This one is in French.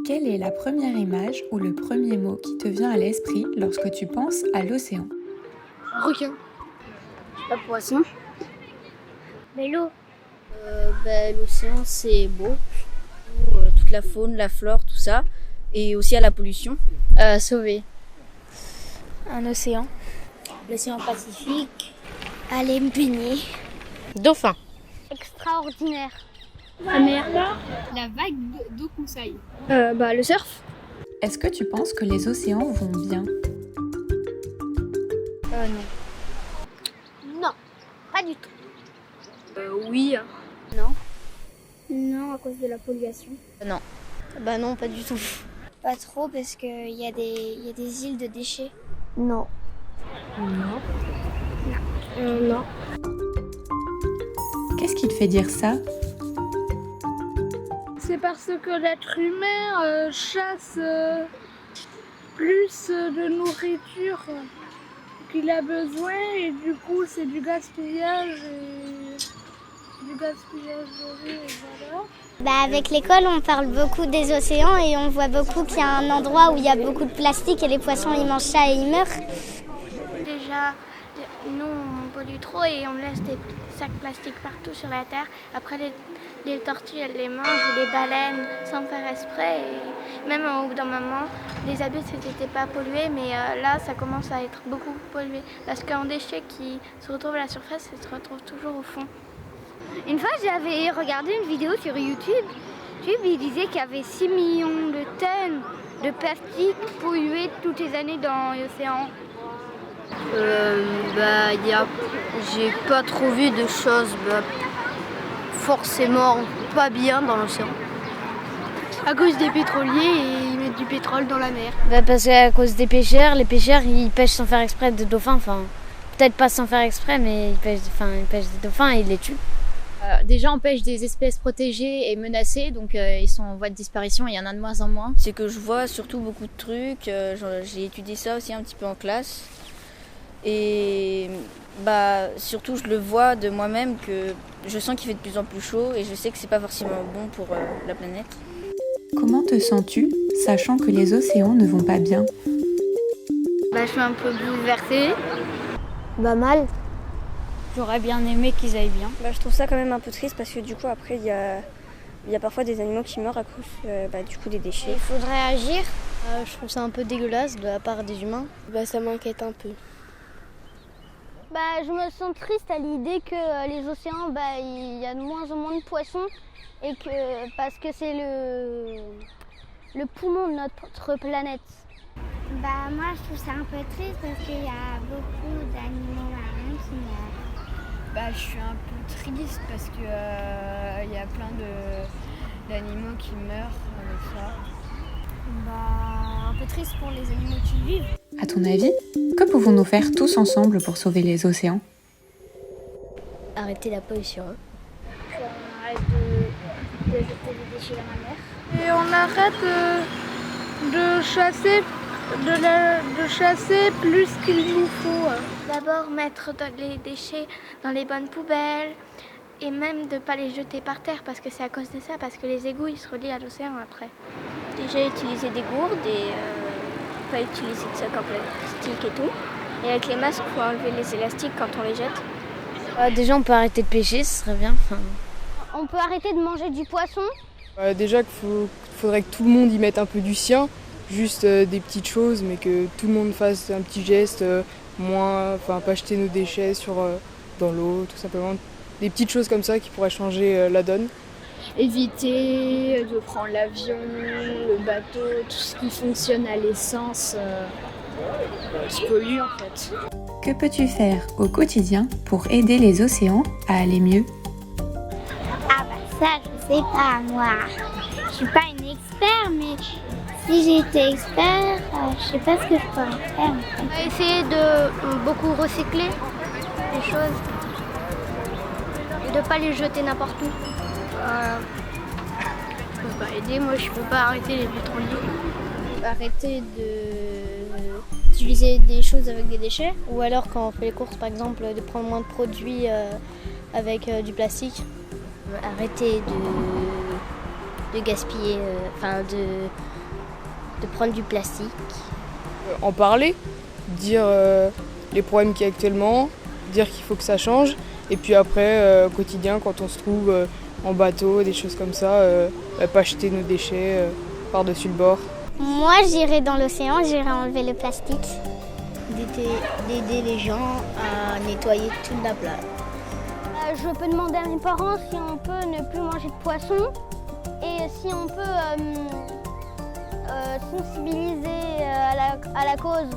Quelle est la première image ou le premier mot qui te vient à l'esprit lorsque tu penses à l'océan? Requin. Pas poisson. Vélo. L'océan c'est beau. Toute la faune, la flore, tout ça. Et aussi à la pollution. Sauver. Un océan. L'océan Pacifique. Aller me baigner. Dauphin. Extraordinaire. La mer. La vague d'eau conseille. Le surf. Est-ce que tu penses que les océans vont bien? Non. Non, pas du tout. Oui. Non, à cause de la pollution. Non. Non, pas du tout. Pas trop parce qu'il y a des îles de déchets. Non. Non. Qu'est-ce qui te fait dire ça? C'est parce que l'être humain chasse plus de nourriture qu'il a besoin et du coup c'est du gaspillage de riz et voilà. Avec l'école, on parle beaucoup des océans et on voit beaucoup qu'il y a un endroit où il y a beaucoup de plastique et les poissons ils mangent ça et ils meurent. Déjà, nous on pollue trop et on laisse des sacs plastiques partout sur la terre. Après les tortues elles les mangent ou les baleines sans faire exprès. Et même au bout d'un moment, les abysses n'étaient pas pollués mais là ça commence à être beaucoup pollué. Parce qu'un déchet qui se retrouve à la surface, il se retrouve toujours au fond. Une fois, j'avais regardé une vidéo sur YouTube. Il disait qu'il y avait 6 millions de tonnes de plastique pollué toutes les années dans l'océan. J'ai pas trop vu de choses forcément pas bien dans l'océan. À cause des pétroliers et ils mettent du pétrole dans la mer. Parce qu'à cause des pêcheurs, les pêcheurs ils pêchent sans faire exprès des dauphins. Enfin, peut-être pas sans faire exprès, mais ils pêchent des dauphins et ils les tuent. Déjà, on pêche des espèces protégées et menacées, donc ils sont en voie de disparition et il y en a de moins en moins. C'est que je vois surtout beaucoup de trucs. J'ai étudié ça aussi un petit peu en classe. Et surtout, je le vois de moi-même que je sens qu'il fait de plus en plus chaud et je sais que c'est pas forcément bon pour la planète. Comment te sens-tu, sachant que les océans ne vont pas bien? Je suis un peu bouleversée. Mal. J'aurais bien aimé qu'ils aillent bien. Je trouve ça quand même un peu triste parce que du coup après il y a parfois des animaux qui meurent à cause du coup des déchets. Il faudrait agir. Je trouve ça un peu dégueulasse de la part des humains. Ça m'inquiète un peu. Je me sens triste à l'idée que les océans, il y a de moins en moins de poissons et que parce que c'est le poumon de notre planète. Moi je trouve ça un peu triste parce qu'il y a beaucoup d'animaux marins qui meurent. Je suis un peu triste parce que y a plein d'animaux qui meurent avec ça. Un peu triste pour les animaux qui vivent. À ton avis, que pouvons-nous faire tous ensemble pour sauver les océans? Arrêter la pollution. On arrête de jeter des déchets dans la mer. Et on arrête de chasser plus qu'il nous faut. D'abord mettre les déchets dans les bonnes poubelles et même de ne pas les jeter par terre parce que c'est à cause de ça, parce que les égouts ils se relient à l'océan après. Déjà utiliser des gourdes et pas utiliser de sacs en plastique et tout. Et avec les masques, il faut enlever les élastiques quand on les jette. Déjà on peut arrêter de pêcher, ce serait bien. On peut arrêter de manger du poisson. Déjà qu'il faudrait que tout le monde y mette un peu du sien, juste des petites choses, mais que tout le monde fasse un petit geste, pas jeter nos déchets dans l'eau, tout simplement. Des petites choses comme ça qui pourraient changer la donne. Éviter de prendre l'avion, le bateau, tout ce qui fonctionne à l'essence se pollue en fait. Que peux-tu faire au quotidien pour aider les océans à aller mieux? Ça, je sais pas, moi. Je suis pas une expert, mais si j'étais expert, je sais pas ce que je pourrais faire. On va essayer de beaucoup recycler les choses et de ne pas les jeter n'importe où. Je peux pas aider, moi je peux pas arrêter les pétroliers. Arrêter d'utiliser des choses avec des déchets. Ou alors quand on fait les courses par exemple, de prendre moins de produits avec du plastique. Arrêter gaspiller, de prendre du plastique. En parler, dire les problèmes qu'il y a actuellement, dire qu'il faut que ça change. Et puis après, au quotidien, quand on se trouve en bateau, des choses comme ça, pas jeter nos déchets par-dessus le bord. Moi, j'irai dans l'océan, j'irai enlever le plastique. D'aider les gens à nettoyer toute la plage. Je peux demander à mes parents si on peut ne plus manger de poisson et si on peut sensibiliser à la cause.